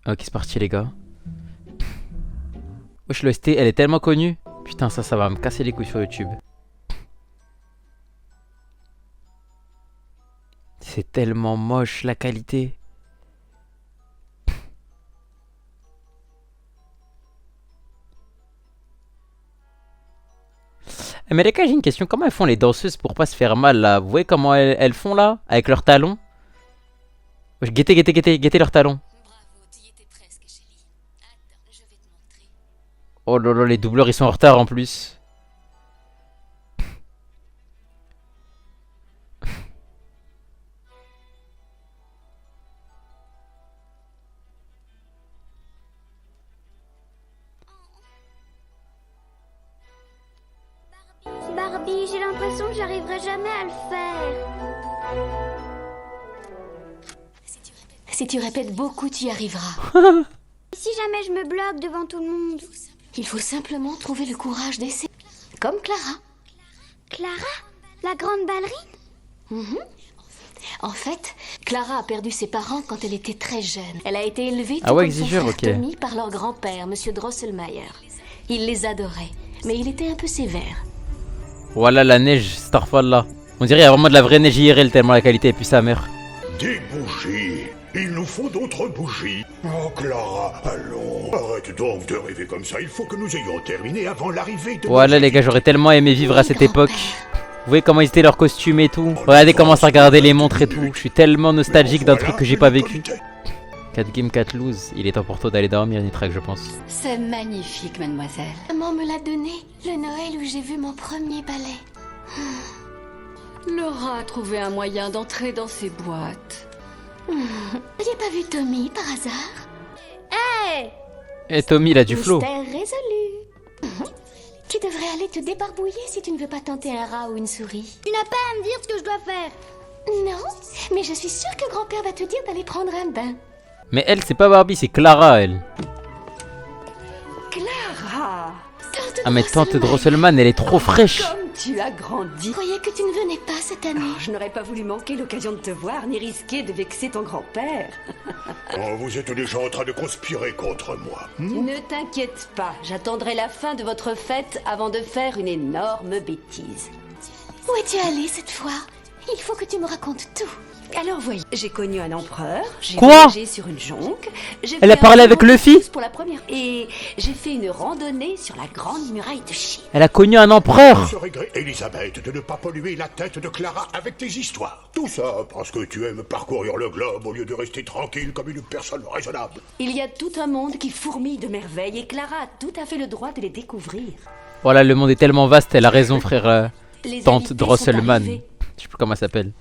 Ok, c'est parti les gars. Wesh, l'OST, elle est tellement connue. Putain, ça va me casser les couilles sur YouTube. C'est tellement moche la qualité. Mais les gars, j'ai une question. Comment elles font les danseuses pour pas se faire mal là? Vous voyez comment elles font là? Avec leurs talons? Wesh, guettez leurs talons. Oh là là, les doubleurs ils sont en retard en plus. Barbie, j'ai l'impression que j'arriverai jamais à le faire. Si tu répètes beaucoup, tu y arriveras. Si jamais je me bloque devant tout le monde. Il faut simplement trouver le courage d'essayer. Comme Clara. Clara? La grande ballerine? En fait, Clara a perdu ses parents quand elle était très jeune. Elle a été élevée tout Ah ouais, comme son exigeur, frère ok. Tommy par leur grand-père, Monsieur Drosselmayer. Il les adorait, mais il était un peu sévère. Voilà la neige, Starfall. On dirait qu'il y a vraiment de la vraie neige IRL tellement la qualité est plus sa mère. Des bougies. Il nous faut d'autres bougies. Oh, Clara, allons. Arrête donc de rêver comme ça. Il faut que nous ayons terminé avant l'arrivée de... Voilà les gars, j'aurais tellement aimé vivre à cette époque. Vous voyez comment ils étaient leurs costumes et tout. Regardez comment ça regardait les montres et tout. Je suis tellement nostalgique d'un truc que j'ai pas vécu. 4 games, 4 lose. Il est temps pour toi d'aller dormir, Nitrak, je pense. C'est magnifique, mademoiselle. Maman me l'a donné le Noël où j'ai vu mon premier ballet. Laura a trouvé un moyen d'entrer dans ses boîtes. J'ai pas vu Tommy par hasard. Hey! Et Tommy, il a du flow. Mystère résolu. Tu devrais aller te débarbouiller si tu ne veux pas tenter un rat ou une souris. Tu n'as pas à me dire ce que je dois faire. Non, mais je suis sûre que grand-père va te dire d'aller prendre un bain. Mais elle, c'est pas Barbie, c'est Clara, elle. Clara, Ah mais tante Drosselman, elle est trop fraîche. comme tu as grandi. Je croyais que tu ne venais pas cette année. Je n'aurais pas voulu manquer l'occasion de te voir, ni risquer de vexer ton grand-père. Oh, vous êtes déjà en train de conspirer contre moi. Ne t'inquiète pas, j'attendrai la fin de votre fête avant de faire une énorme bêtise. Où es-tu allée cette fois? Il faut que tu me racontes tout. Alors voyez, j'ai connu un empereur, j'ai Quoi voyagé sur une jonque, j'ai Elle fait a parlé un avec voyage Luffy pour la première et j'ai fait une randonnée sur la grande muraille de Chine. Elle a connu un empereur. Je regrette, Elisabeth, de ne pas polluer la tête de Clara avec tes histoires. Tout ça parce que tu aimes parcourir le globe au lieu de rester tranquille comme une personne raisonnable. Il y a tout un monde qui fourmille de merveilles et Clara a tout à fait le droit de les découvrir. Voilà, le monde est tellement vaste, elle a raison, frère. Les Tante invités Drosselman. sont arrivés. Je sais plus comment elle s'appelle.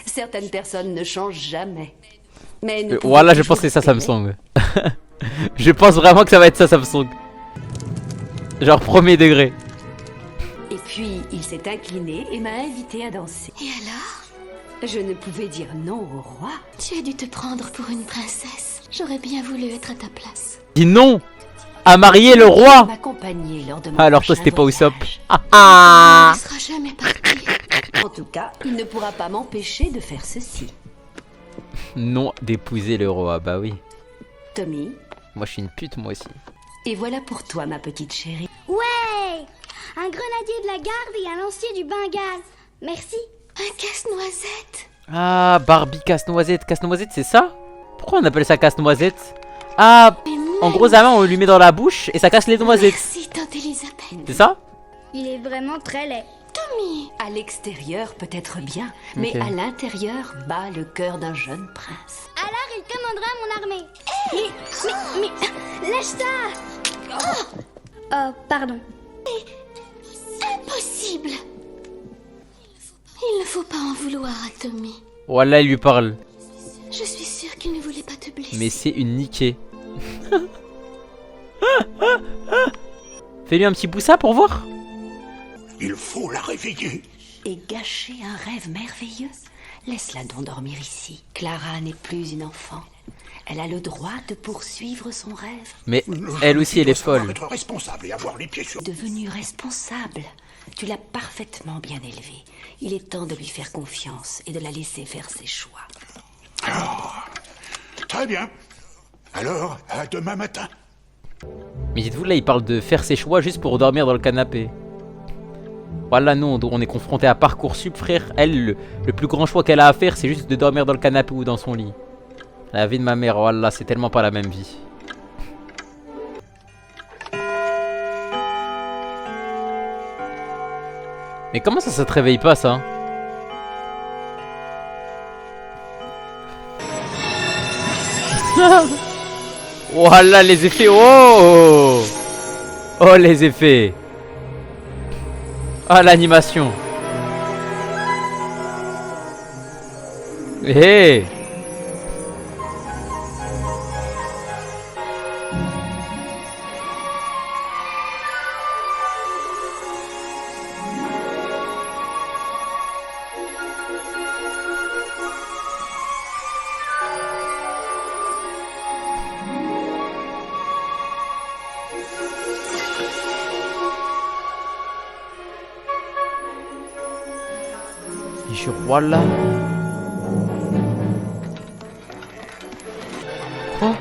Certaines personnes ne changent jamais. Mais nous pouvons Voilà, je toujours pense que c'est ça espérer. Samsung. Je pense vraiment que ça va être ça Samsung. Genre premier degré. Et puis, il s'est incliné et m'a invité à danser. Et alors? Je ne pouvais dire non au roi. Tu as dû te prendre pour une princesse. J'aurais bien voulu être à ta place. Dis non à marier le roi. M'accompagner lors de mon Alors toi prochain c'était pas Usopp. voyage. Ah Tu ne seras jamais parti. En tout cas, il ne pourra pas m'empêcher de faire ceci. Non d'épouser le roi, bah oui. Tommy, Moi je suis une pute moi aussi. et voilà pour toi, ma petite chérie. Ouais! Un grenadier de la garde et un lancier du Bengale. Merci. Un casse-noisette. Ah Barbie casse-noisette. Casse-noisette c'est ça? Pourquoi on appelle ça casse-noisette? Ah en gros Zama on lui met dans la bouche et ça casse les noisettes. Merci, tante Elisabeth. C'est ça? Il est vraiment très laid. Tommy. À l'extérieur, peut-être bien, mais Ok. à l'intérieur bat le cœur d'un jeune prince. Alors il commandera mon armée. Mais, lâche ça! Oh, pardon. Impossible. Il ne faut pas en vouloir à Tommy. Voilà il lui parle. Je suis sûre qu'il ne voulait pas te blesser. Mais c'est une niquée. Fais-lui un petit poussa pour voir. Il faut la réveiller. Et gâcher un rêve merveilleux. Laisse-la donc dormir ici. Clara n'est plus une enfant. Elle a le droit de poursuivre son rêve. Mais elle aussi elle est Savoir folle. être responsable et avoir les pieds sur... Devenue responsable, tu l'as parfaitement bien élevée. Il est temps de lui faire confiance et de la laisser faire ses choix. Très bien. Alors, à demain matin. Mais dites-vous, là, il parle de faire ses choix juste pour dormir dans le canapé. Voilà, nous, on est confronté à Parcoursup, frère. Elle, le plus grand choix qu'elle a à faire, c'est juste de dormir dans le canapé ou dans son lit. La vie de ma mère, voilà, c'est tellement pas la même vie. Mais comment ça te réveille pas, ça? Voilà les effets, oh! Oh les effets! Ah l'animation! Hé! Hey. Je voilà. Quoi?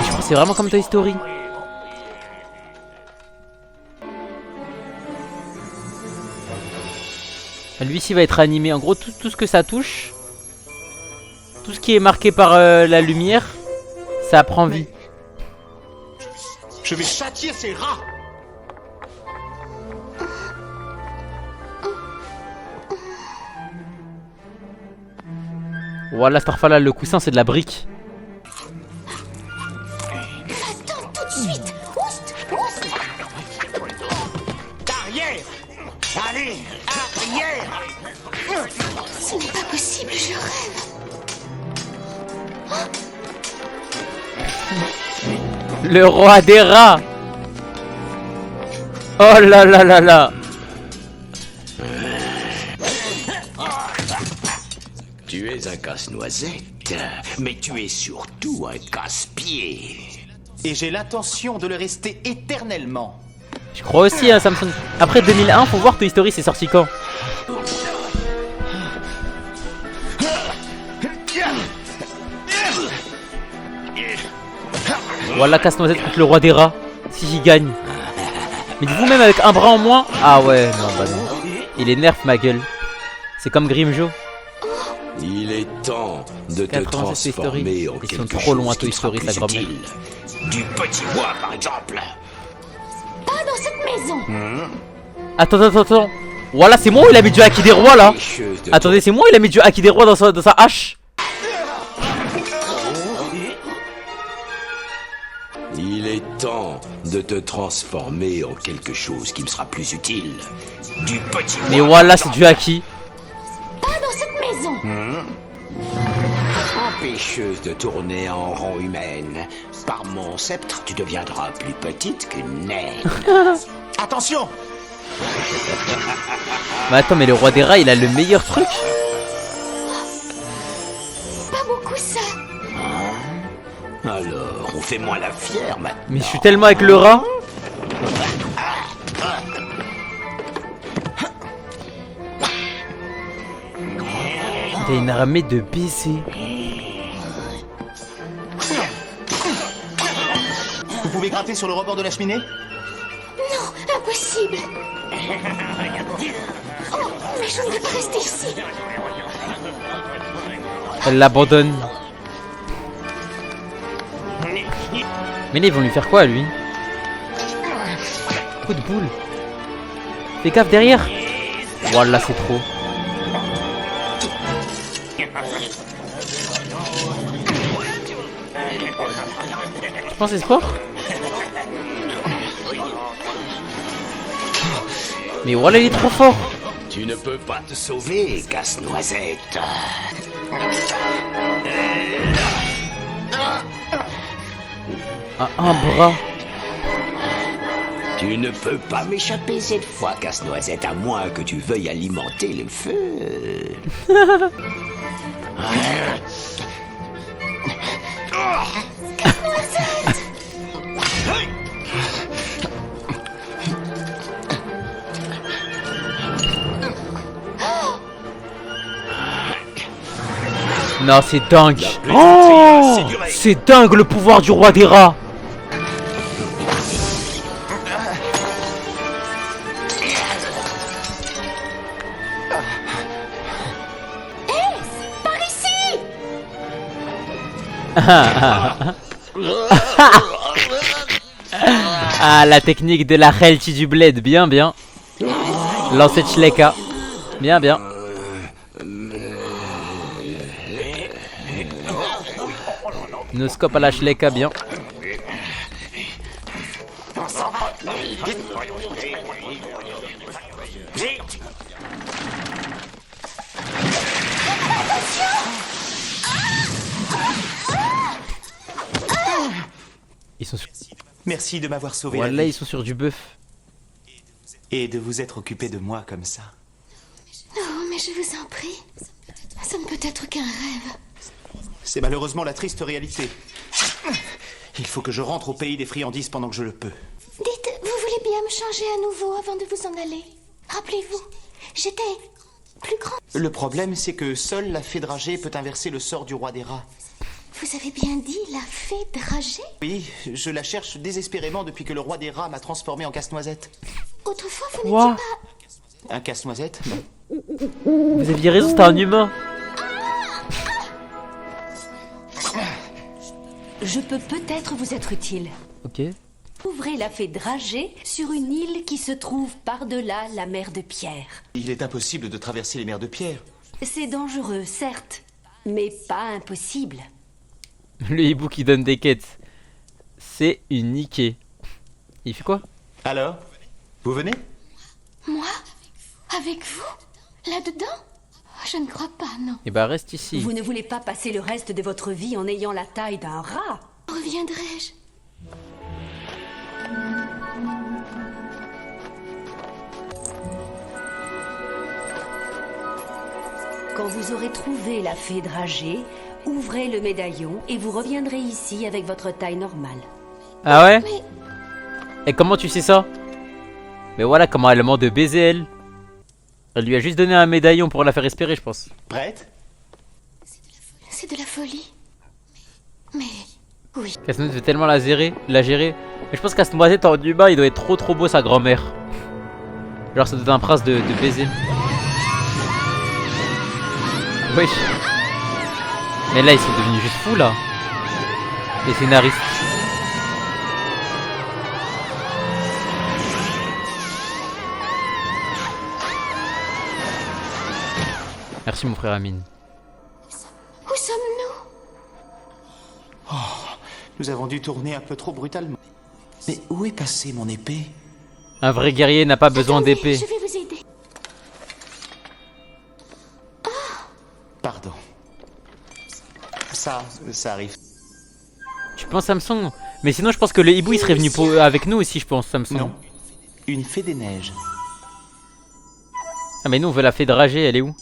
Je crois que c'est vraiment comme Toy Story. Lui-ci va être animé. En gros, tout ce que ça touche, tout ce qui est marqué par la lumière, ça prend vie. Je vais châtier ces rats. Voilà, Starfall, le coussin, c'est de la brique. Attends tout de suite. Oust, oust. Arrière. Allez, arrière. Ce n'est pas possible, je rêve. Le roi des rats. Oh là là là là. Tu es un casse-noisette, mais tu es surtout un casse-pied. Et j'ai l'intention de le rester éternellement. Je crois aussi, hein, Samsung. Après 2001, faut voir Toy Story, c'est sorti quand? Voilà, casse-noisette contre le roi des rats. Si j'y gagne. Mais dites-vous, même avec un bras en moins. Ah ouais, non, bah non. Il est nerf, ma gueule. C'est comme Grimjo. Il est temps de te transformer en Ils quelque sont trop chose loin, qui Toy te sera Story, plus sa grand-mère. utile. Du petit bois, par exemple. Pas dans cette maison. Attends. Voilà, c'est moi ou il a mis du haki des rois là? Attendez, c'est moi ou il a mis du haki des rois dans sa hache? Il est temps de te transformer en quelque chose qui me sera plus utile. Du petit bois. Mais voilà, c'est du haki. Pas dans cette maison. Empêcheuse de tourner en rond humaine. Par mon sceptre, tu deviendras plus petite qu'une naine. Attention. Mais attends, mais le roi des rats, il a le meilleur truc. Pas beaucoup ça. Alors, on fait moins la fière maintenant. Mais je suis tellement avec le rat. Il y a une armée de baisers. Vous pouvez gratter sur le rebord de la cheminée? Non, impossible. Oh, mais je ne veux pas rester ici. Elle l'abandonne. Mais là, ils vont lui faire quoi, lui? Coup de boule. Fais gaffe derrière. Voilà, c'est trop. Tu penses que c'est fort? Mais voilà, il est trop fort. Tu ne peux pas te sauver, casse-noisette. À un bras. Tu ne peux pas m'échapper cette fois, casse-noisette, à moins que tu veuilles alimenter le feu. Non, c'est dingue. La plus Oh, c'est direct. c'est dingue le pouvoir du roi des rats. Par ici! Ah, la technique de la Helti du bled, bien, bien. Lancer de Shleka. Bien, bien. Noscope à la Shleka, bien. Ils sont sur... Merci de m'avoir sauvé la Voilà, vie ils sont sur du bœuf. et de vous être occupé de moi comme ça. Non, mais je vous en prie. Ça ne peut être qu'un rêve. C'est malheureusement la triste réalité. Il faut que je rentre au pays des friandises pendant que je le peux. Dites, vous voulez bien me changer à nouveau avant de vous en aller? Rappelez-vous, j'étais plus grand. Le problème, c'est que seule la fée dragée peut inverser le sort du roi des rats. Vous avez bien dit la fée dragée? Oui, je la cherche désespérément depuis que le roi des rats m'a transformé en casse-noisette. Autrefois, vous Quoi? Ah. n'étiez pas... Un casse-noisette? Vous aviez raison, c'était un humain. Je peux peut-être vous être utile. Ok. Ouvrez la fée dragée sur une île qui se trouve par-delà la mer de pierre. Il est impossible de traverser les mers de pierre. C'est dangereux, certes, mais pas impossible. Le hibou qui donne des quêtes. C'est unique. Il fait quoi? Alors, vous venez? Moi? Avec vous? Là-dedans? Je ne crois pas, non. Et bah reste ici. Vous ne voulez pas passer le reste de votre vie en ayant la taille d'un rat? Reviendrai-je? Quand vous aurez trouvé la fée dragée, ouvrez le médaillon et vous reviendrez ici avec votre taille normale. Ah ouais? Mais Et comment tu sais ça? Mais voilà comment elle ment de baiser elle. Elle lui a juste donné un médaillon pour la faire espérer, je pense. Prête? c'est de la folie. Mais oui. Casse-noise veut tellement la gérer. Mais je pense qu'à ce noisette en humain, il doit être trop beau sa grand-mère. Genre ça doit être un prince de baiser. Wesh. Mais là ils sont devenus juste fous là. Les scénaristes. Merci mon frère Amine. Où sommes-nous? Nous avons dû tourner un peu trop brutalement. Mais où est passée mon épée? Un vrai guerrier n'a pas besoin Attendez, d'épée. je vais vous aider. Pardon. Ça arrive. Tu penses Samson? Mais sinon je pense que le hibou il serait venu avec nous aussi je pense Samson. Non. Une fée des neiges. Ah mais nous on veut la fée dragée, elle est où?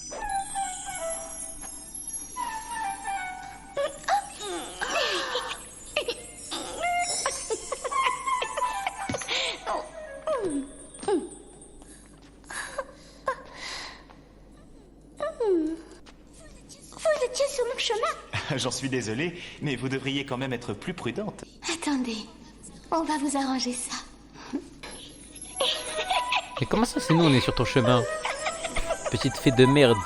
Vous étiez sur mon chemin. J'en suis désolé, mais vous devriez quand même être plus prudente. Attendez, on va vous arranger ça. Mais comment ça c'est nous on est sur ton chemin? Petite fée de merde.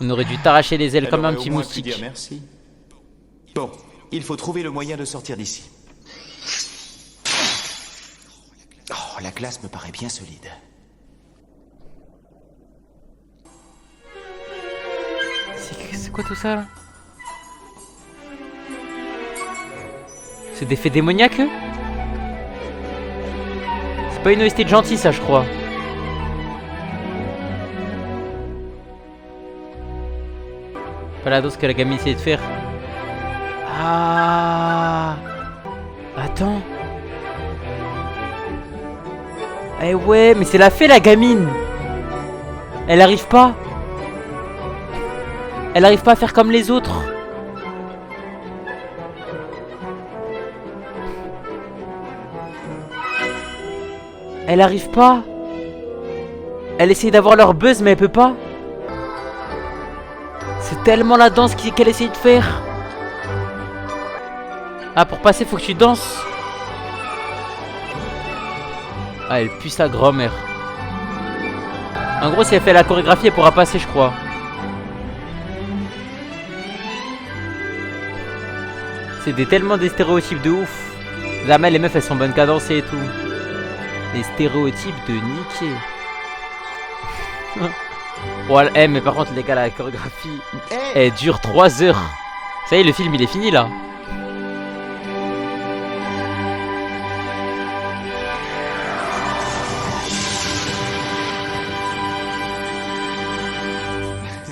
On aurait dû t'arracher les ailes Elle comme un aurait petit au moins pu moustique. dire merci. Bon, il faut trouver le moyen de sortir d'ici. Oh, la glace me paraît bien solide. C'est quoi tout ça là? C'est des fées démoniaques eux? C'est pas une OST de gentil ça je crois. Pas la dose que la gamine essayait de faire. Ah. Attends. Eh ouais mais c'est la fée la gamine. Elle arrive pas. Elle arrive pas à faire comme les autres. Elle arrive pas. Elle essaye d'avoir leur buzz mais elle peut pas. C'est tellement la danse qu'elle essaye de faire. Ah, pour passer, faut que tu danses. Ah, elle pue sa grand-mère. En gros, si elle fait la chorégraphie, elle pourra passer, je crois. C'est tellement des stéréotypes de ouf. Jamais les meufs, elles sont bonnes qu'à danser et tout. Des stéréotypes de niquer. Ouais, mais par contre, les gars, la chorégraphie, elle dure 3 heures. Ça y est, le film, il est fini, là.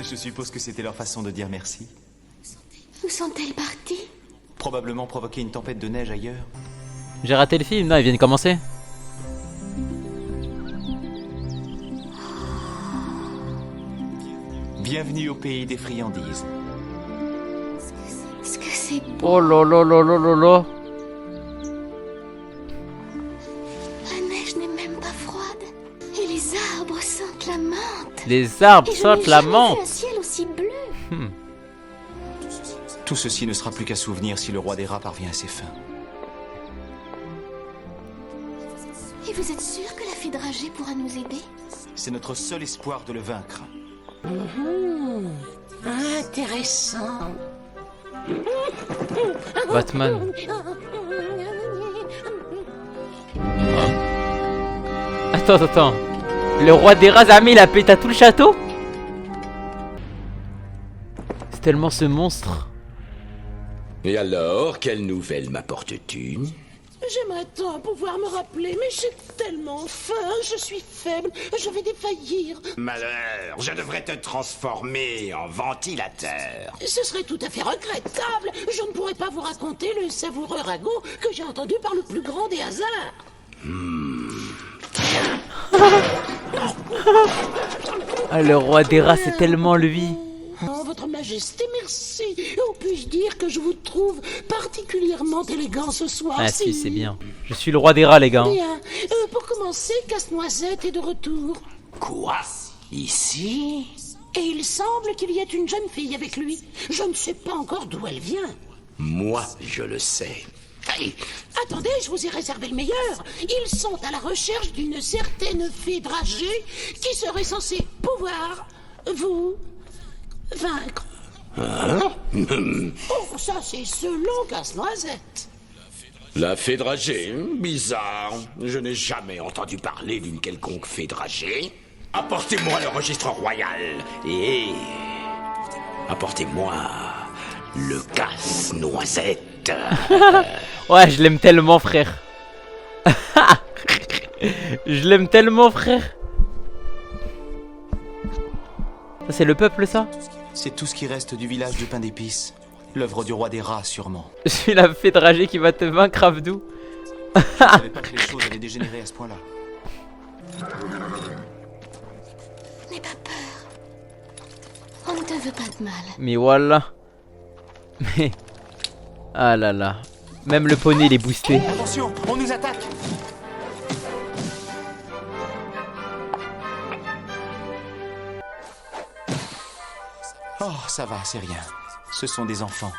Je suppose que c'était leur façon de dire merci. Où sont-elles parties? Probablement provoquer une tempête de neige ailleurs. J'ai raté le film, non, il vient de commencer. Bienvenue au pays des friandises. Est-ce que c'est beau? Oh là là là là là là. La neige n'est même pas froide. Et les arbres sentent la menthe. Les arbres Et je sentent n'ai la jamais menthe. vu un ciel aussi bleu. Tout ceci ne sera plus qu'à souvenir si le roi des rats parvient à ses fins. Et vous êtes sûr que la fée dragée pourra nous aider? C'est notre seul espoir de le vaincre. Intéressant. Batman. Attends. Le roi des rats, il a pété à tout le château? C'est tellement ce monstre. Et alors, quelle nouvelle m'apportes-tu? J'aimerais tant pouvoir me rappeler, mais j'ai tellement faim, je suis faible, je vais défaillir. Malheur, je devrais te transformer en ventilateur. Ce serait tout à fait regrettable. Je ne pourrais pas vous raconter le savoureux ragot que j'ai entendu par le plus grand des hasards. Ah, le roi des rats, c'est tellement lui. Oh, votre majesté, merci. Ou puis-je dire que je vous trouve particulièrement élégant ce soir. Ah si, c'est bien. Je suis le roi des rats, les gars. Bien. Pour commencer, Casse-Noisette est de retour. Quoi? Ici? Et il semble qu'il y ait une jeune fille avec lui. Je ne sais pas encore d'où elle vient. Moi, je le sais. Hey, Attendez, je vous ai réservé le meilleur. Ils sont à la recherche d'une certaine fée dragée qui serait censée pouvoir vous vaincre. Oh, ça c'est selon Casse-Noisette. la fée dragée? Bizarre. Je n'ai jamais entendu parler d'une quelconque fée dragée. Apportez-moi le registre royal et apportez-moi le Casse-Noisette. Ouais, je l'aime tellement, frère. Je l'aime tellement, frère. Ça, c'est le peuple, ça? C'est tout ce qui reste du village du pain d'épices. L'œuvre du roi des rats, sûrement. Je suis la fée dragée qui va te vaincre, Abdou. Je ne savais pas que les choses allaient dégénérer à ce point-là. N'aie pas peur. On ne te veut pas de mal. Mais voilà. Mais... Ah là là. Même le poney, il est boosté. Attention, on nous attaque! Oh, ça va, c'est rien. Ce sont des enfants.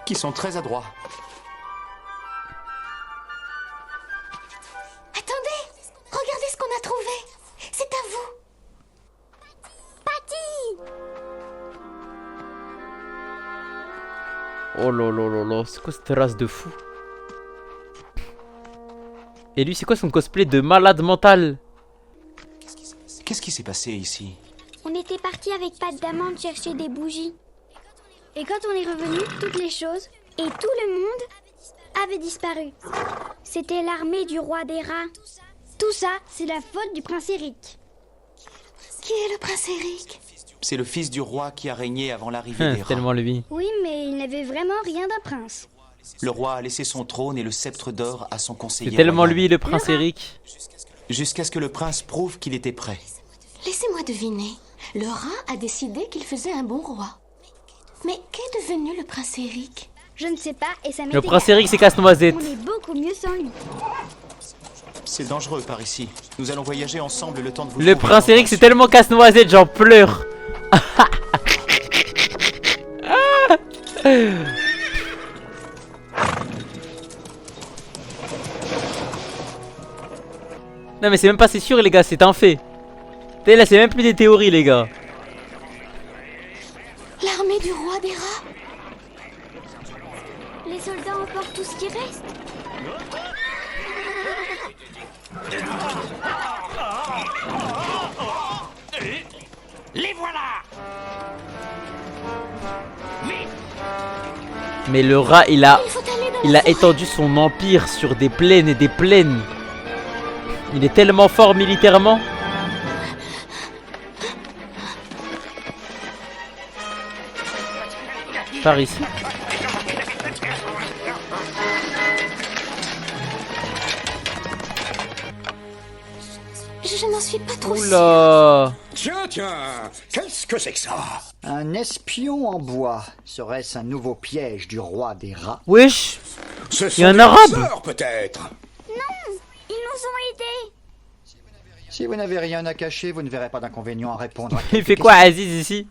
Qui sont très adroits. Attendez! Regardez ce qu'on a trouvé! C'est à vous! Patty! Oh là là là là. C'est quoi cette race de fou? Et lui, c'est quoi son cosplay de malade mental? Qu'est-ce qui s'est passé ici? On était parti avec Pat d'Amande chercher des bougies. Et quand on est revenu, toutes les choses et tout le monde avait disparu. C'était l'armée du roi des rats. Tout ça, c'est la faute du prince Eric. Qui est le prince Eric? C'est le fils du roi qui a régné avant l'arrivée des C'est rats. tellement lui. Oui, mais il n'avait vraiment rien d'un prince. Le roi a laissé son trône et le sceptre d'or à son conseiller C'est tellement royal. lui, le prince Eric. Jusqu'à ce que le prince prouve qu'il était prêt. Laissez-moi deviner. Le rat a décidé qu'il faisait un bon roi. Mais qu'est devenu le prince Eric? Je ne sais pas et ça m'est Le prince égal. Eric, c'est Casse-Noisette. On est beaucoup mieux sans lui. C'est dangereux par ici. Nous allons voyager ensemble le temps de vous Le trouver. prince Eric, c'est tellement Casse-Noisette, j'en pleure. Non mais c'est même pas c'est sûr les gars, c'est un fait. Là c'est même plus des théories les gars. L'armée du roi des rats. Les soldats emportent tout ce qui reste. Les voilà. Mais le rat il a Il faut aller dans Il la a forêt. étendu son empire sur des plaines et des plaines. Il est tellement fort militairement. Par ici. Je n'en suis pas trop sûre. Oula. Tiens, qu'est-ce que c'est que ça? Un espion en bois. Serait-ce un nouveau piège du roi des rats? Wesh. Ce Il y a un sont des arabe. sœurs, peut-être. Ils nous ont aidés. Si vous n'avez rien à cacher, vous ne verrez pas d'inconvénient à répondre à Il quelques fait quoi questions. Aziz ici?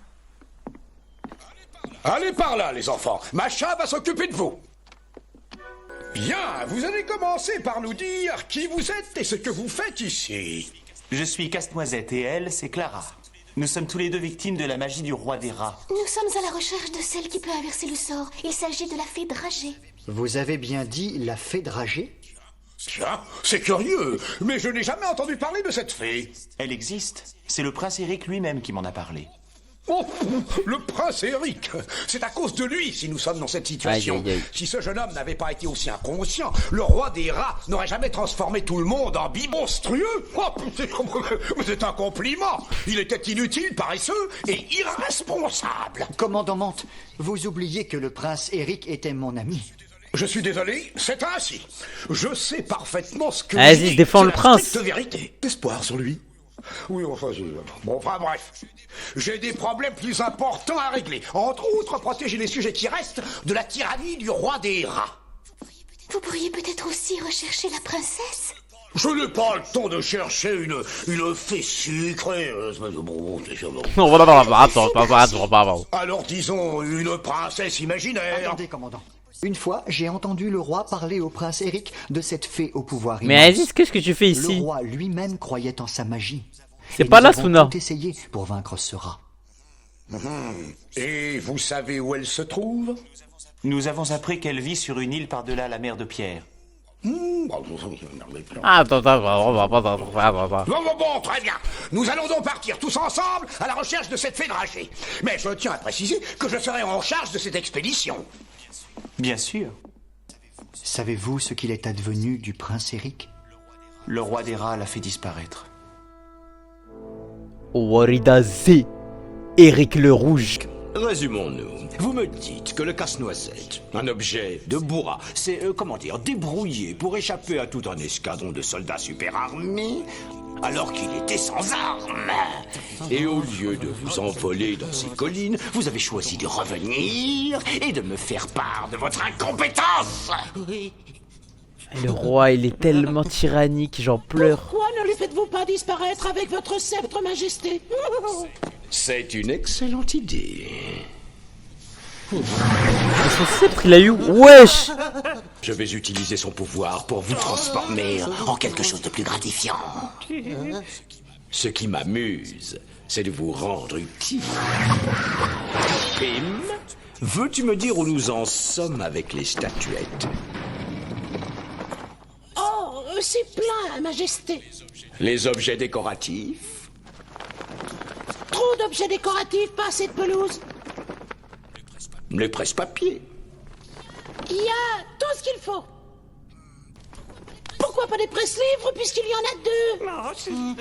Allez par là, les enfants. Macha va s'occuper de vous. Bien, vous allez commencer par nous dire qui vous êtes et ce que vous faites ici. Je suis Casse-Noisette et elle, c'est Clara. Nous sommes tous les deux victimes de la magie du roi des rats. Nous sommes à la recherche de celle qui peut inverser le sort. Il s'agit de la fée Dragée. Vous avez bien dit la fée Dragée? Tiens, c'est curieux, mais je n'ai jamais entendu parler de cette fée. Elle existe. C'est le prince Eric lui-même qui m'en a parlé. Oh, le prince Eric. C'est à cause de lui si nous sommes dans cette situation. Aïe, aïe, aïe. Si ce jeune homme n'avait pas été aussi inconscient, le roi des rats n'aurait jamais transformé tout le monde en monstrueux. Oh, c'est un compliment. Il était inutile, paresseux et irresponsable. Commandant Mante, vous oubliez que le prince Eric était mon ami. Je suis désolé, c'est ainsi. Je sais parfaitement ce que Vas-y, vous dites. défends C'est le la prince. stricte vérité. Espoir sur lui. Oui, enfin, bon, enfin bref. J'ai des problèmes plus importants à régler. Entre autres, protéger les sujets qui restent de la tyrannie du roi des rats. Vous pourriez peut-être aussi rechercher la princesse. Je n'ai pas le temps de chercher une fée sucrée. Alors disons une princesse imaginaire. Attendez, commandant. Une fois, j'ai entendu le roi parler au prince Eric de cette fée au pouvoir Mais immense. Aziz, qu'est-ce que tu fais Le ici? roi lui-même croyait en sa magie. C'est Et pas nous là, avons Suna. tout essayé pour vaincre ce rat. Et vous savez où elle se trouve? Nous avons appris qu'elle vit sur une île par-delà la mer de Pierre. Ah, attends. Bon, très bien. Nous allons donc partir tous ensemble à la recherche de cette fée Dragée. Mais je tiens à préciser que je serai en charge de cette expédition. Bien sûr. Savez-vous ce qu'il est advenu du prince Eric? Le roi des rats l'a fait disparaître. Warida Z. Eric le Rouge. Résumons-nous. Vous me dites que le casse-noisette, un objet de bourra, c'est, débrouillé pour échapper à tout un escadron de soldats super armés, alors qu'il était sans armes. Et au lieu de vous envoler dans ces collines, vous avez choisi de revenir et de me faire part de votre incompétence. Le roi, il est tellement tyrannique, j'en pleure. Pourquoi ne le faites-vous pas disparaître avec votre sceptre, Majesté? C'est une excellente idée. Mais son sceptre, il a eu... Wesh. Je vais utiliser son pouvoir pour vous transformer en quelque chose de plus gratifiant. Ce qui m'amuse, c'est de vous rendre utile. Pim, veux-tu me dire où nous en sommes avec les statuettes? Oh, c'est plein, Majesté. Les objets décoratifs? Trop d'objets décoratifs, pas assez de pelouse. Les presse-papiers? Il y a tout ce qu'il faut. Pourquoi pas des presse-livres puisqu'il y en a deux?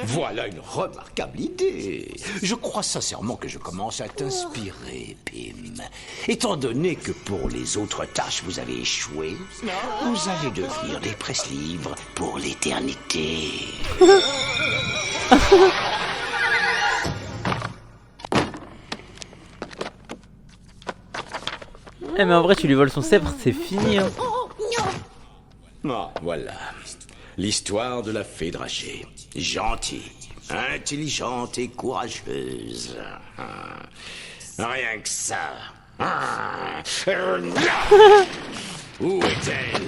Voilà une remarquable idée. Je crois sincèrement que je commence à t'inspirer, Pim. Étant donné que pour les autres tâches vous avez échoué, vous allez devenir des presse-livres pour l'éternité. Eh mais en vrai, tu lui voles son sceptre, c'est fini. Hein. Oh, non. Ah, voilà. L'histoire de la fée Dragée. Gentille. Intelligente et courageuse. Rien que ça. Où est-elle?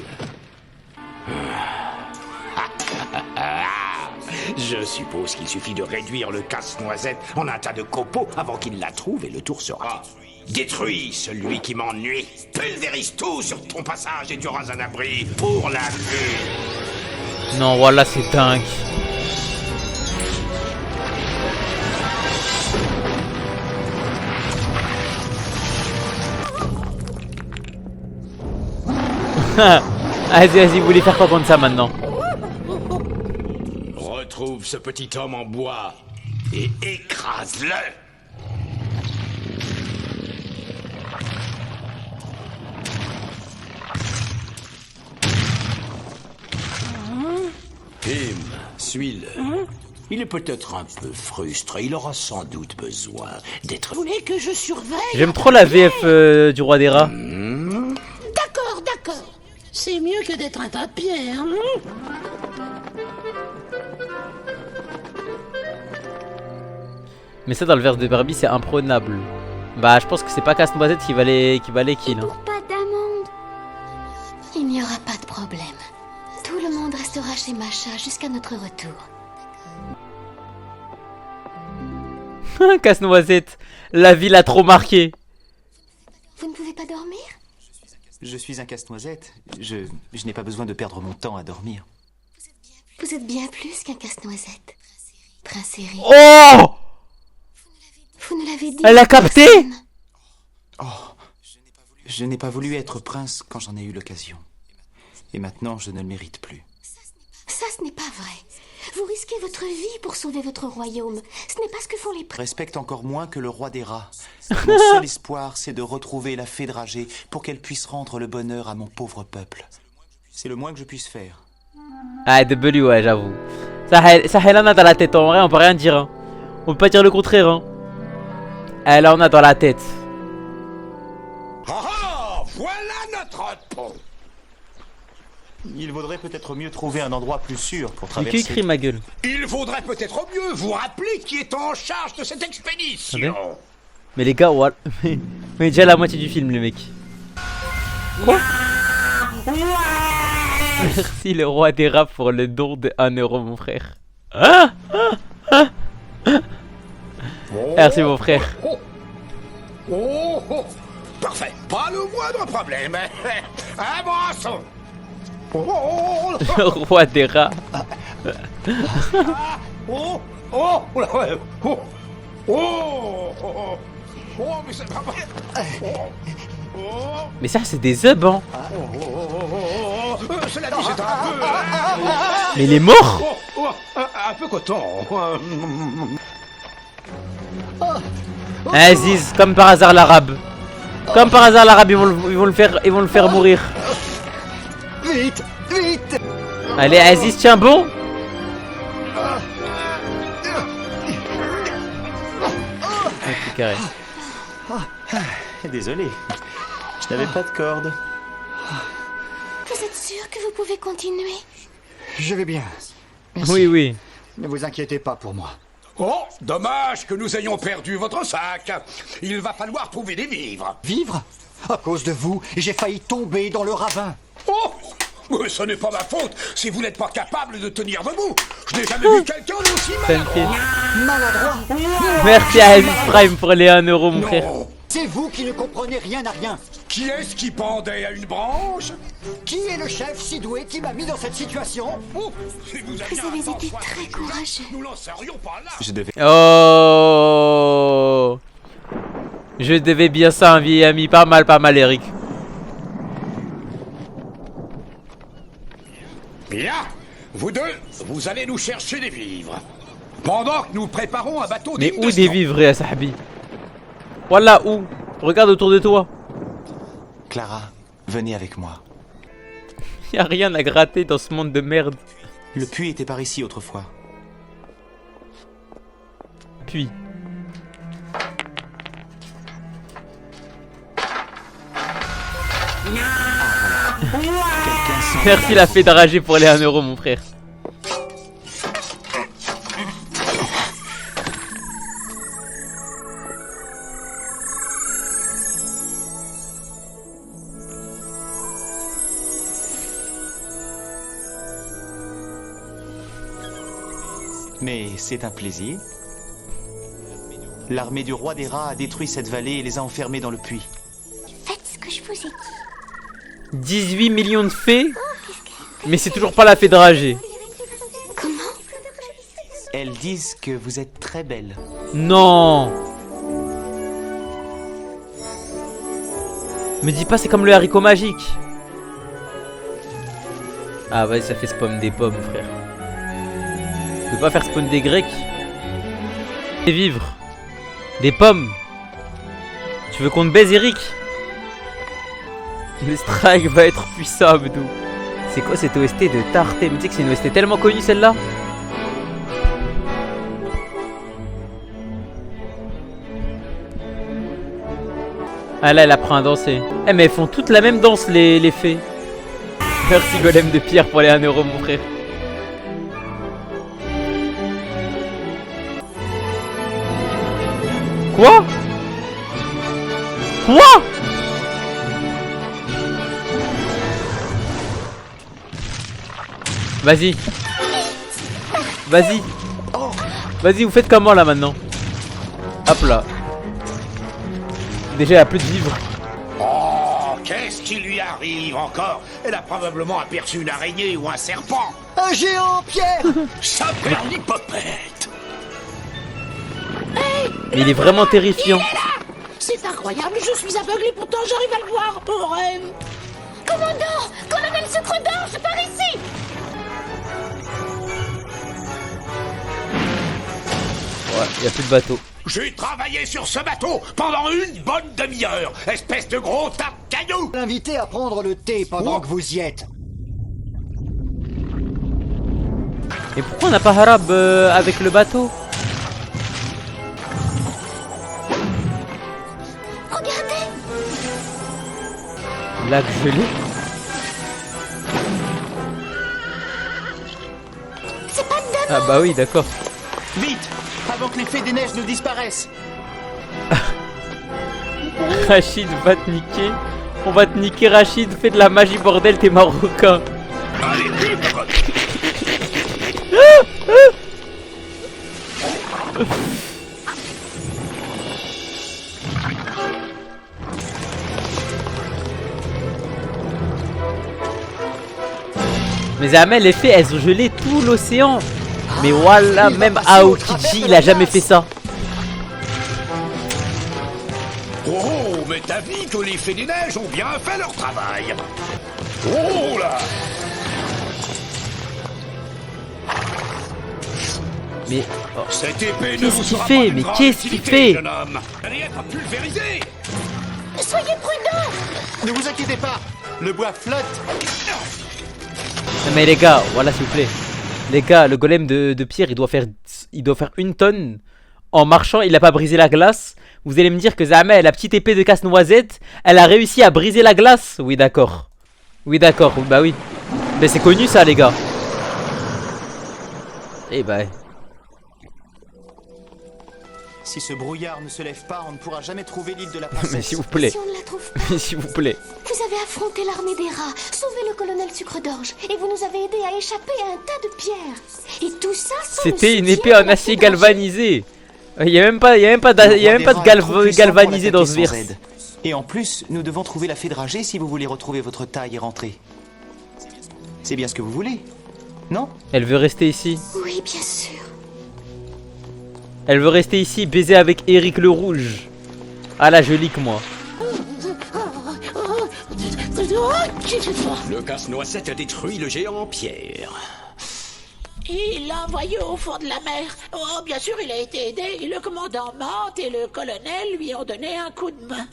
Je suppose qu'il suffit de réduire le casse-noisette en un tas de copeaux avant qu'il la trouve et le tour sera. Détruis celui qui m'ennuie. Pulvérise tout sur ton passage et tu auras un abri pour la vue. Non, voilà, c'est dingue. Vas-y, vous voulez faire quoi contre ça maintenant? Retrouve ce petit homme en bois et écrase-le. Tim, suis-le. Il est peut-être un peu frustré. Il aura sans doute besoin d'être... Vous voulez que je surveille? J'aime trop la VF du roi des rats. D'accord, d'accord. C'est mieux que d'être un tas de pierre. Mais ça, dans le verse de Barbie, c'est imprenable. Bah, je pense que c'est pas Casse-Noisette qui va les kill. Hein. Pour pas d'amende. Il n'y aura pas de problème. Tout le monde restera chez Macha jusqu'à notre retour. Casse-Noisette, la ville a trop marqué. Vous ne pouvez pas dormir? Je suis un casse-noisette. Je n'ai pas besoin de perdre mon temps à dormir. Vous êtes bien plus qu'un casse-noisette. Prince Eric. Oh! Vous ne l'avez dit. Elle a capté? Oh, je n'ai pas voulu être prince quand j'en ai eu l'occasion. Et maintenant, je ne le mérite plus. Ça, ce n'est pas vrai. Vous risquez votre vie pour sauver votre royaume. Ce n'est pas ce que font les princes. Respecte encore moins que le roi des rats. Mon seul espoir, c'est de retrouver la fée dragée pour qu'elle puisse rendre le bonheur à mon pauvre peuple. C'est le moins que je puisse faire. Ah, W, ouais, j'avoue. Ça, elle en a dans la tête. En vrai, on peut rien dire. Hein. On peut pas dire le contraire. Hein. Elle en a dans la tête. Ah, voilà notre pont. Il vaudrait peut-être mieux trouver un endroit plus sûr pour Mais traverser. qui écrit ma gueule? Il vaudrait peut-être mieux vous rappeler qui est en charge de cette expédition. Attendez. Mais les gars, voilà. Mais déjà la moitié du film, les mecs. Quoi? Merci le roi des rats pour le don de 1 euro, mon frère. Merci, mon frère. Oh, parfait, pas le moindre problème. Un brasson. Le roi des rats. Mais c'est pas vrai. Mais ça, c'est des œufs, hein. Cela dit, c'est un peu... Mais il est mort. Un peu coton. Aziz, comme par hasard l'arabe. Comme par hasard l'arabe, ils vont le faire mourir. Vite, vite. Allez, Aziz, tiens bon. Ok, carré. Désolé, je n'avais pas de corde. Vous êtes sûr que vous pouvez continuer? Je vais bien. Merci. Oui, oui. Ne vous inquiétez pas pour moi. Oh, dommage que nous ayons perdu votre sac. Il va falloir trouver des vivres. Vivre? À cause de vous, j'ai failli tomber dans le ravin. Oh, mais ce n'est pas ma faute si vous n'êtes pas capable de tenir debout. Je n'ai jamais vu quelqu'un d'aussi maladroit. Maladroit? Merci à Aziz Prime pour les 1 euro, mon frère. C'est vous qui ne comprenez rien à rien. Qui est-ce qui pendait à une branche? Qui est le chef si doué qui m'a mis dans cette situation? Oh, si vous aviez Vous avez un sang été froid très et courageux. nous n'en serions pas là. Je devais... Oh, je devais bien ça, un vieil ami. Pas mal, Eric. Bien, vous deux, vous allez nous chercher des vivres. Pendant que nous préparons un bateau Mais digne où de des ce nom. vivres, ya Sahbi? Voilà, où? Regarde autour de toi. Clara, venez avec moi. Y'a rien à gratter dans ce monde de merde. Le puits était par ici autrefois. Puis. Merci la fée dragée pour les 1 euro, mon frère. Mais c'est un plaisir. L'armée du roi des rats a détruit cette vallée et les a enfermés dans le puits. Faites ce que je vous ai dit. 18 millions de fées. Mais c'est toujours pas la fée dragée. Comment? Elles disent que vous êtes très belle. Non. Me dis pas c'est comme le haricot magique. Ah ouais, ça fait spawn des pommes, frère. Tu peux pas faire spawn des grecs. Des vivres. Des pommes. Tu veux qu'on te baise, Eric? Le strike va être puissant, Abdou. C'est quoi cette OST de Tarté? Mais tu sais que c'est une OST tellement connue, celle-là. Ah là, elle apprend à danser. Eh mais elles font toutes la même danse, les fées. Merci Golem de Pierre pour les 1 euro, mon frère. Quoi? Quoi? Vas-y. Vas-y. Vas-y, vous faites comment là maintenant? Hop là. Déjà, il n'y a plus de vivres. Oh, qu'est-ce qui lui arrive encore? Elle a probablement aperçu une araignée ou un serpent. Un géant, Pierre. Saperlipopette. Mais il est vraiment terrifiant. C'est incroyable, je suis aveugle et pourtant j'arrive à le voir. Mon rêve. Commandant! Colonel Sucre d'Orge, par ici! Ouais, il n'y a plus de bateau. J'ai travaillé sur ce bateau pendant une bonne demi-heure, espèce de gros tas de cailloux. L'inviter à prendre le thé pendant que vous y êtes. Et pourquoi on n'a pas Harab avec le bateau? Regardez! Lac gelé. C'est pas de dame! Ah bah oui, d'accord. Vite, avant que les fées des neiges ne disparaissent. Rachid va te niquer. On va te niquer, Rachid. Fais de la magie, bordel, t'es marocain. Allez, vite. Mais Amel, les fées, elles ont gelé tout l'océan. Mais voilà, même Aokiji, il a jamais fait ça. Oh, mais t'as vu que les fées des neiges ont bien fait leur travail. Oh là. Mais oh, Cette épée ne qu'est-ce vous qu'il sera fait? pas d'une Mais grande qu'est-ce qu'il utilité, fait? jeune homme. Allez être pulvérisé. Soyez prudents! Ne vous inquiétez pas, le bois flotte. non, mais les gars, voilà s'il vous plaît. Les gars, le golem de pierre, il doit faire 1 tonne. En marchant, il a pas brisé la glace. Vous allez me dire que Zahmel, la petite épée de casse-noisette, elle a réussi à briser la glace? Oui, d'accord. Oui, d'accord. Bah oui. Mais c'est connu ça, les gars. Eh bah. Si ce brouillard ne se lève pas, on ne pourra jamais trouver l'île de la princesse. Mais s'il vous plaît. Si on ne la trouve pas, Mais s'il vous plaît. vous avez affronté l'armée des rats, sauvé le colonel Sucre d'Orge, et vous nous avez aidé à échapper à un tas de pierres. Et tout ça sans le C'était une soutien épée de en la acier fée dragée. galvanisé. Il y a même pas de galvanisé dans ce verre. Et en plus, nous devons trouver la fée dragée si vous voulez retrouver votre taille et rentrer. C'est bien ce que vous voulez, non? Elle veut rester ici. Oui, bien sûr. Elle veut rester ici, baiser avec Eric le Rouge. Ah là, je leak moi. Le casse-noisette a détruit le géant en pierre. Il l'a envoyé au fond de la mer. Oh, bien sûr, il a été aidé. Le commandant Mante et le colonel lui ont donné un coup de main.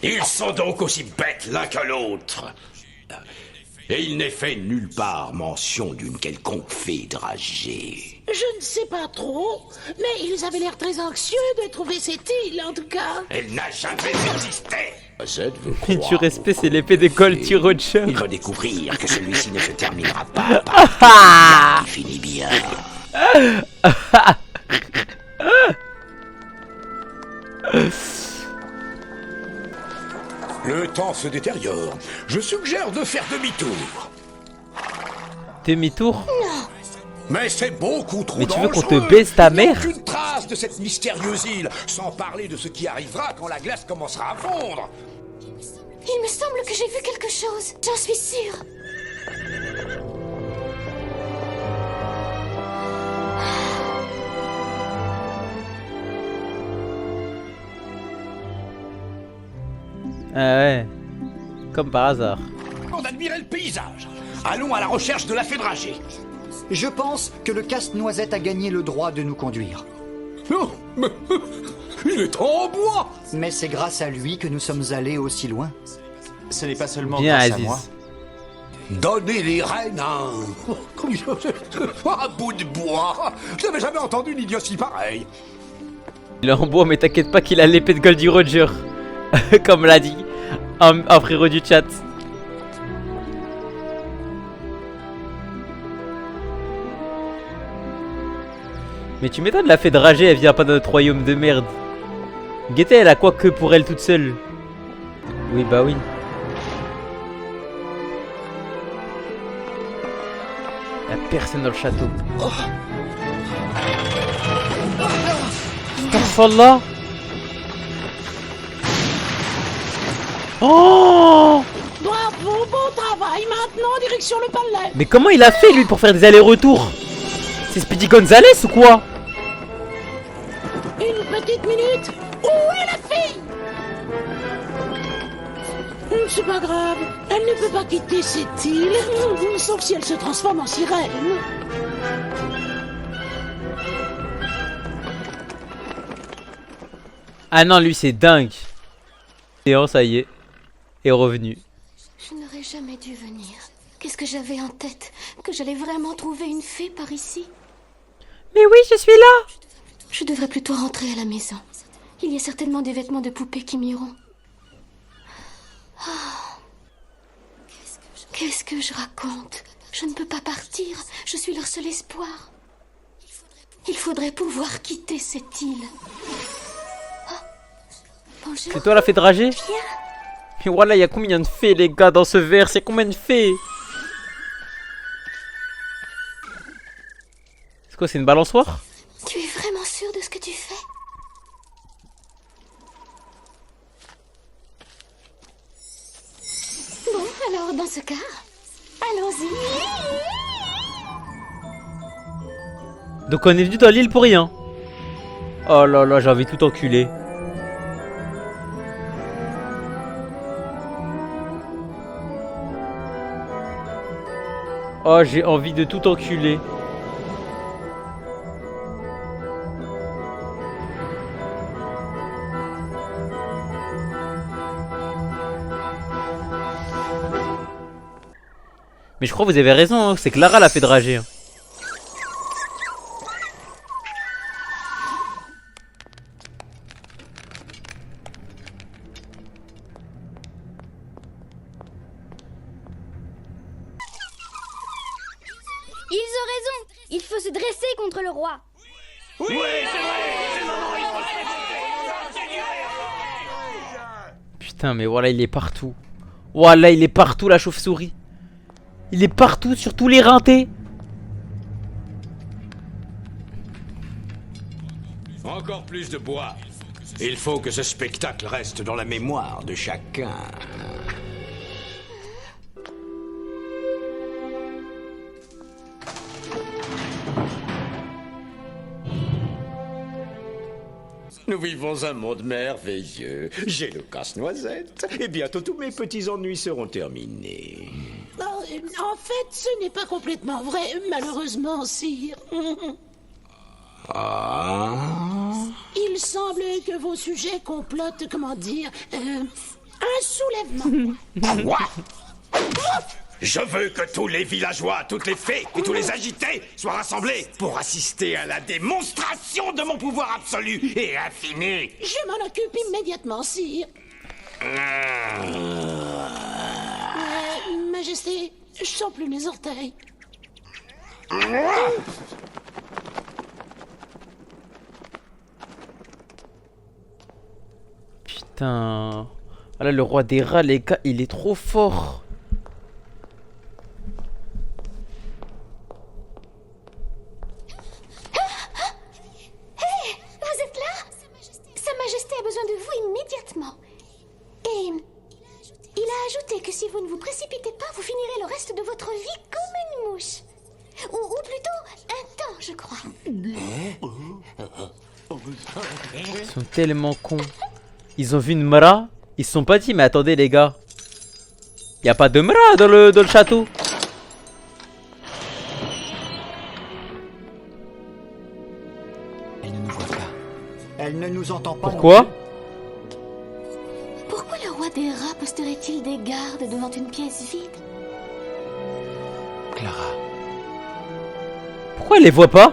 Ils sont donc aussi bêtes l'un que l'autre. Et il n'est fait nulle part mention d'une quelconque fée dragée. Je ne sais pas trop, mais ils avaient l'air très anxieux de trouver cette île, en tout cas. Elle n'a jamais existé. Zed veut Et croire du respect, c'est l'épée de Gold Roger. Il va découvrir que celui-ci ne se terminera pas par il finit bien. Le temps se détériore. Je suggère de faire demi-tour. Demi-tour? Mais c'est beaucoup trop Mais tu veux qu'on dangereux. te baise ta mère? Aucune trace de cette mystérieuse île, sans parler de ce qui arrivera quand la glace commencera à fondre. Il me semble que j'ai vu quelque chose. J'en suis sûre. Ah ouais. Comme par hasard. On admirait le paysage. Allons à la recherche de la fée dragée. Je pense que le casse-noisette a gagné le droit de nous conduire. Oh, mais, il est en bois. Mais c'est grâce à lui que nous sommes allés aussi loin. Ce n'est pas seulement Bien, grâce à Aziz. moi. Donner les rênes à un bout de bois. Je n'avais jamais entendu une idiotie pareille. Il est en bois, mais t'inquiète pas qu'il a l'épée de Goldie Roger. Comme l'a dit un frérot du chat. Mais tu m'étonnes, la fée dragée, elle vient pas de notre royaume de merde. Guettez, elle a quoi que pour elle toute seule. Oui, bah oui. Y'a personne dans le château. Astaghfirullah. Oh! Bravo, bon travail. Maintenant, direction le palais. Mais comment il a fait lui pour faire des allers-retours? C'est Speedy Gonzales ou quoi? Une petite minute. Où est la fille? C'est pas grave. Elle ne peut pas quitter cette île. Sauf si elle se transforme en sirène. Ah non, lui c'est dingue. Et oh, ça y est. Est revenu. Je n'aurais jamais dû venir. Qu'est-ce que j'avais en tête? Que j'allais vraiment trouver une fée par ici? Mais oui, je suis là. Je devrais plutôt rentrer à la maison. Il y a certainement des vêtements de poupée qui m'iront. Oh. Qu'est-ce que je raconte? Je ne peux pas partir. Je suis leur seul espoir. Il faudrait pouvoir quitter cette île. Oh. Bonjour. C'est toi la fée dragée? Mais voilà, il y a combien de fées les gars dans ce verre? C'est combien de fées? C'est quoi, c'est une balançoire? Tu es vraiment sûr de ce que tu fais? Bon, alors dans ce cas, allons-y. Donc on est venu dans l'île pour rien. Oh là là, j'ai envie de tout enculer. Oh, j'ai envie de tout enculer. Mais je crois que vous avez raison, hein, c'est Clara l'a fait drager. Hein. Ils ont raison. Il faut se dresser contre le roi. Putain, mais voilà, il est partout. Voilà, il est partout, la chauve-souris. Il est partout, sur tous les rintés. Encore plus de bois. Il faut que ce spectacle reste dans la mémoire de chacun. Nous vivons un monde merveilleux. J'ai le casse-noisette. Et bientôt tous mes petits ennuis seront terminés. En fait, ce n'est pas complètement vrai, malheureusement, sire. Ah. Il semble que vos sujets complotent, comment dire, un soulèvement. Quoi? Je veux que tous les villageois, toutes les fées et tous les agités soient rassemblés pour assister à la démonstration de mon pouvoir absolu et infini. Je m'en occupe immédiatement, sire. Majesté, je sens plus mes orteils. Putain. Ah là, le roi des rats, les gars, il est trop fort. que si vous ne vous précipitez pas, vous finirez le reste de votre vie comme une mouche. Ou plutôt un temps, je crois. Ils sont tellement cons. Ils ont vu une mra. Ils se sont pas dit, mais attendez les gars. Y a pas de mra dans le château. Elle ne nous voit pas. Elle ne nous entend pas. Pourquoi? Pourquoi le roi des rats posterait-il des gardes devant une pièce vide? Clara. Pourquoi elle les voit pas?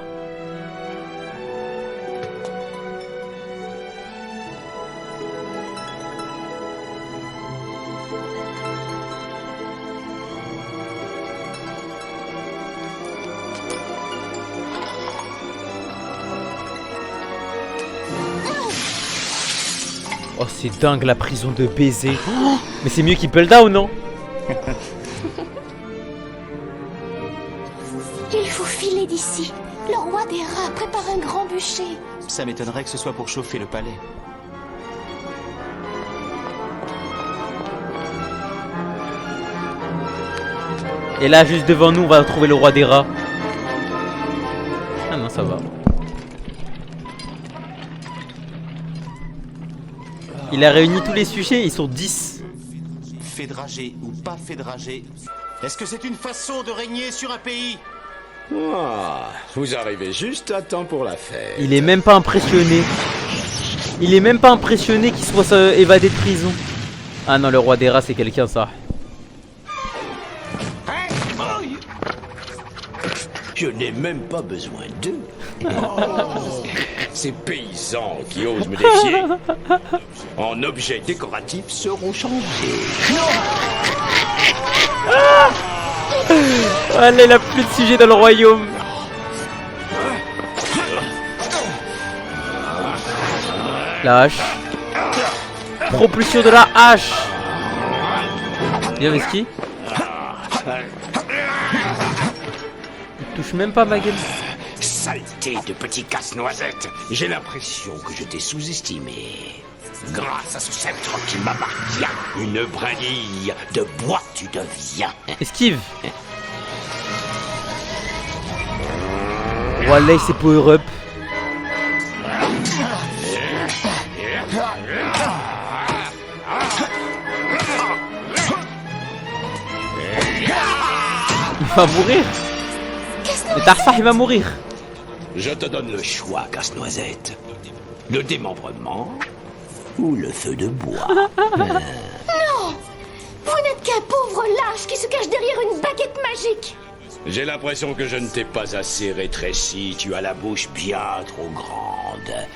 Oh c'est dingue la prison de baiser. Oh, mais c'est mieux qu'Ippelda ou non? Il faut filer d'ici. Le roi des rats prépare un grand bûcher. Ça m'étonnerait que ce soit pour chauffer le palais. Et là juste devant nous on va trouver le roi des rats. Ah non ça va. Il a réuni tous les sujets, ils sont 10. Fédragé ou pas fédragé, est-ce que c'est une façon de régner sur un pays? Ah, vous arrivez juste à temps pour la fête. Il est même pas impressionné. Il est même pas impressionné qu'il soit évadé de prison. Ah non le roi des rats c'est quelqu'un ça. Je n'ai même pas besoin d'eux. Oh, ces paysans qui osent me défier, en objets décoratifs, seront changés. Allez, il a plus de sujet dans le royaume. La hache. Propulsion de la hache. Viens Veski. Il touche même pas ma gueule. Saleté de petit casse-noisette. J'ai l'impression que je t'ai sous-estimé. Grâce à ce sceptre qui m'appartient, une brindille de bois tu deviens. Esquive. Voilà, c'est power up. Il va mourir. Mais Tarsah il va mourir. Je te donne le choix, casse-noisette. Le démembrement ou le feu de bois. Non! Vous n'êtes qu'un pauvre lâche qui se cache derrière une baguette magique. J'ai l'impression que je ne t'ai pas assez rétréci. Tu as la bouche bien trop grande.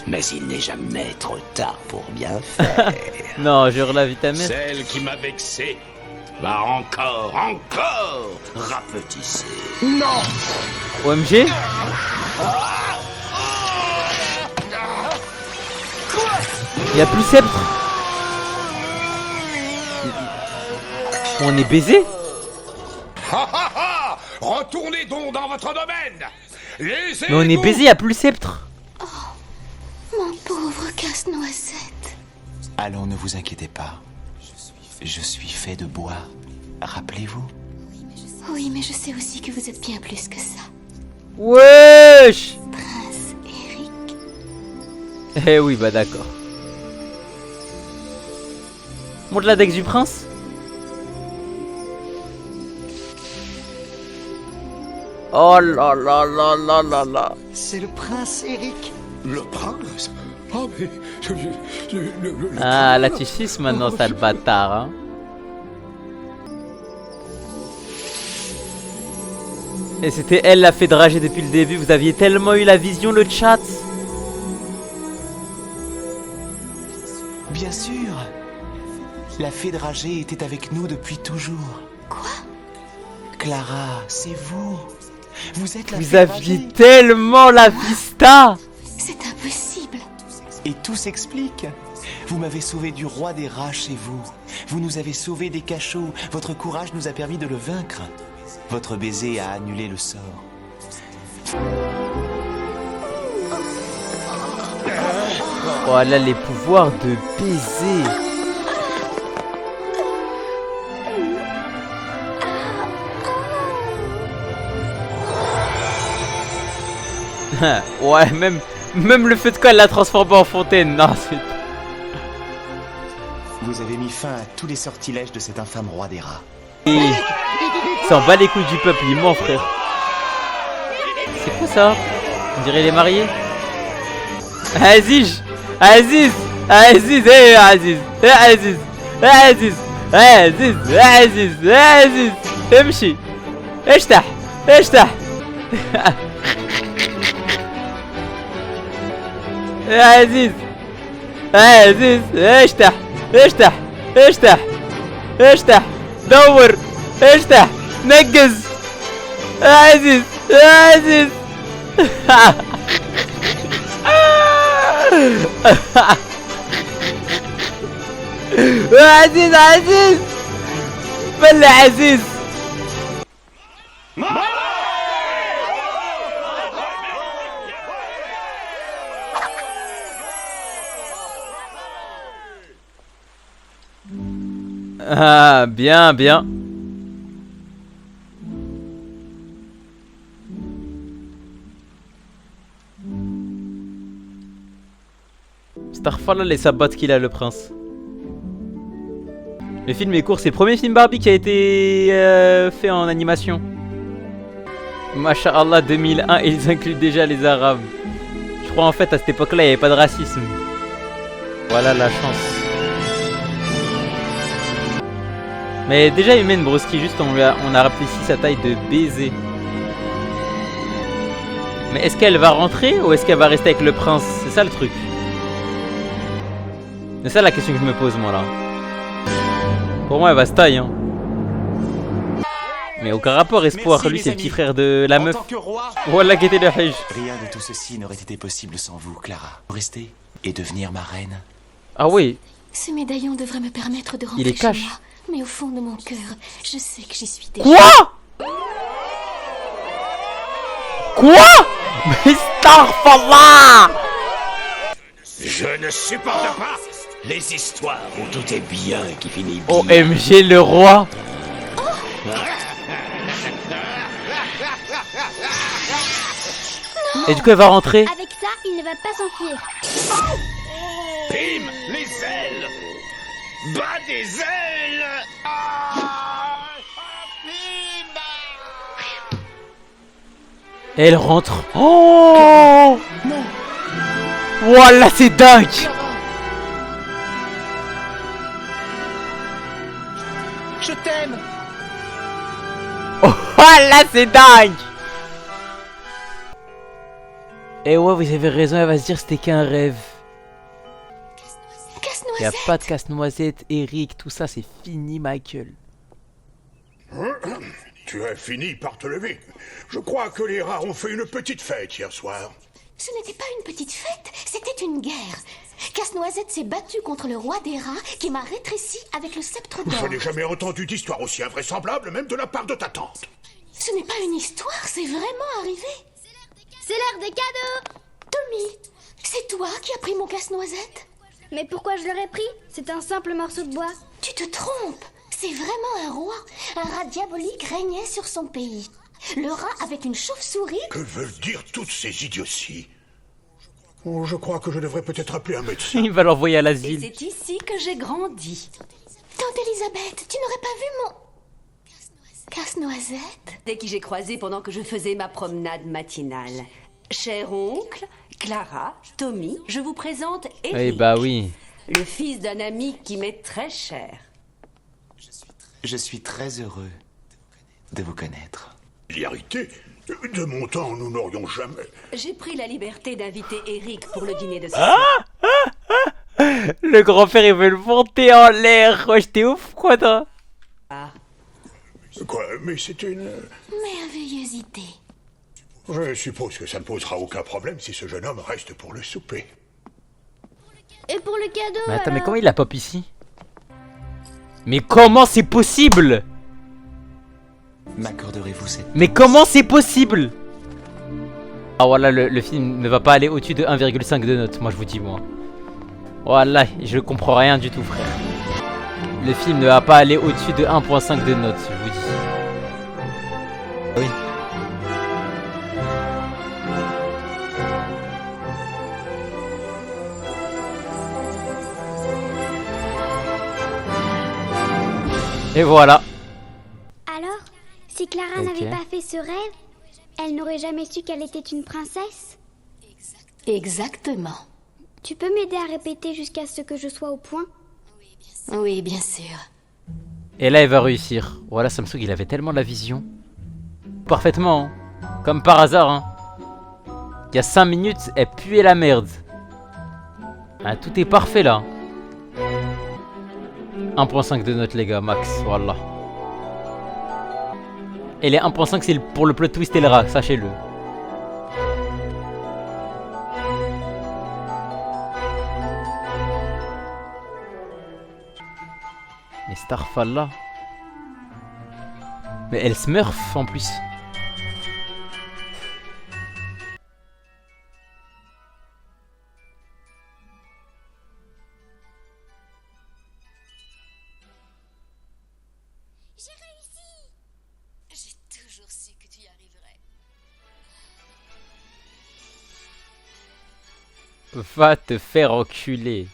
Mais il n'est jamais trop tard pour bien faire. Non, jure la vie ta mère. Celle qui m'a vexé va encore rapetisser. Non! OMG. Il y a plus sceptre. On est baisé. Ha ha ha! Retournez donc dans votre domaine! Mais on est baisé, il y a plus le sceptre. Mon pauvre casse-noisette. Allons, ne vous inquiétez pas. Je suis fait de bois. Rappelez-vous. Oui, mais je sais aussi que vous êtes bien plus que ça. Wesh. Prince Eric. Eh oui, bah d'accord. Montre la deck du prince. Oh là là là là là là. C'est le prince Eric. Le prince? Oh mais... Ah, là tu suces maintenant, sale bâtard, hein. Et c'était elle la fée drager depuis le début, vous aviez tellement eu la vision, le chat. Bien sûr. La fée dragée était avec nous depuis toujours. Quoi? Clara, c'est vous. Vous êtes la Vous fée aviez dragée. tellement la vista. C'est impossible. Et tout s'explique. Vous m'avez sauvé du roi des rats chez vous. Vous nous avez sauvés des cachots. Votre courage nous a permis de le vaincre. Votre baiser a annulé le sort. Voilà les pouvoirs de baiser. Ouais, même le feu de camp, elle l'a transformé en fontaine. Non, c'est... Vous avez mis fin à tous les sortilèges de cet infâme roi des rats. Il s'en bat les couilles du peuple, il ment, frère. C'est quoi ça? On dirait les mariés. Aziz, Aziz, Aziz, hey Aziz, hey Aziz, hey Aziz, hey Aziz, hey Aziz, hey Aziz, امشي افتح افتح يا عزيز يا عزيز افتح افتح افتح افتح دور افتح نقز يا عزيز يا عزيز يا عزيز عزيز بلا عزيز Ah, bien, bien. Starfall, les sabots qu'il a, le prince. Le film est court, c'est le premier film Barbie qui a été fait en animation. Masha'Allah 2001, et ils incluent déjà les Arabes. Je crois en fait à cette époque-là, il n'y avait pas de racisme. Voilà la chance. Mais déjà humaine Broski, juste on a réfléchi sa taille de baiser. Mais est-ce qu'elle va rentrer ou est-ce qu'elle va rester avec le prince? C'est ça le truc. C'est ça la question que je me pose moi là. Pour moi elle va se tailler hein. Mais aucun rapport espoir, merci, lui c'est le petit amis. frère de la En meuf. tant que roi, Voilà qui était le hajj. rien de tout ceci n'aurait été possible sans vous, Clara. Rester et devenir ma reine. Ah oui, Ce médaillon devrait me permettre de rentrer il est chez cash. moi. Mais au fond de mon cœur, je sais que j'y suis déjà. Quoi? Quoi? Mais Starfall! Je ne supporte pas les histoires où tout est bien qui finit bien. OMG le roi. Et du coup elle va rentrer. Avec ça, il ne va pas s'enfuir. Bim, les ailes. Bas des ailes. Ah, bim. Et elle rentre. Oh non. Voilà c'est dingue. Je t'aime. Oh là c'est dingue. Et ouais vous avez raison, elle va se dire c'était qu'un rêve. Y a Casse-noisette. pas de casse-noisette, Eric, tout ça c'est fini ma gueule. Tu as fini par te lever. Je crois que les rats ont fait une petite fête hier soir. Ce n'était pas une petite fête, c'était une guerre. Casse-noisette s'est battu contre le roi des rats qui m'a rétréci avec le sceptre Je d'or. n'ai jamais entendu d'histoire aussi invraisemblable, même de la part de ta tante. Ce n'est pas une histoire, c'est vraiment arrivé. C'est l'heure des cadeaux. Tommy, c'est toi qui as pris mon casse-noisette? Mais pourquoi je l'aurais pris? C'est un simple morceau de bois. Tu te trompes. C'est vraiment un roi. Un rat diabolique régnait sur son pays. Le rat avait une chauve-souris. Que veulent dire toutes ces idioties? Oh, je crois que je devrais peut-être appeler un médecin. Il va l'envoyer à Et l'asile. c'est ici que j'ai grandi. Tante Elisabeth, tu n'aurais pas vu mon... casse-noisette? Dès qui j'ai croisé pendant que je faisais ma promenade matinale. Cher oncle, Clara, Tommy, je vous présente Eric, Eh bah oui. le fils d'un ami qui m'est très cher. Je suis très heureux de vous connaître. Familiarité. De mon temps, nous n'aurions jamais. J'ai pris la liberté d'inviter Eric pour le dîner de ce soir. Le grand-père il veut le monter en l'air. Wesh t'es ouf quoi toi? Quoi? Mais c'est une... Merveilleuse idée. Je suppose que ça ne posera aucun problème si ce jeune homme reste pour le souper. Et pour le cadeau Mais attends mais alors comment il la pop ici? Mais comment c'est possible? M'accorderez-vous cette... Mais comment c'est possible? Ah voilà le film ne va pas aller au-dessus de 1,5 de notes, moi je vous dis moi. Voilà, je comprends rien du tout frère. Le film ne va pas aller au-dessus de 1,5 de notes, je vous dis. Oui. Et voilà. Alors, si Clara Ok. n'avait pas fait ce rêve, elle n'aurait jamais su qu'elle était une princesse. Exactement. Tu peux m'aider à répéter jusqu'à ce que je sois au point? Oui, bien sûr. Et là, elle va réussir. Voilà, Samsung, il avait tellement la vision. Parfaitement, hein. Comme par hasard, hein. Il y a 5 minutes, elle puait la merde. Ah, tout est parfait là. 1.5 de notes les gars, max, voilà. Et les 1.5 c'est pour le plot twist et le rat, sachez-le. Mais Starfall là. Mais elle smurf en plus. J'ai toujours su que tu y arriverais. Va te faire enculer.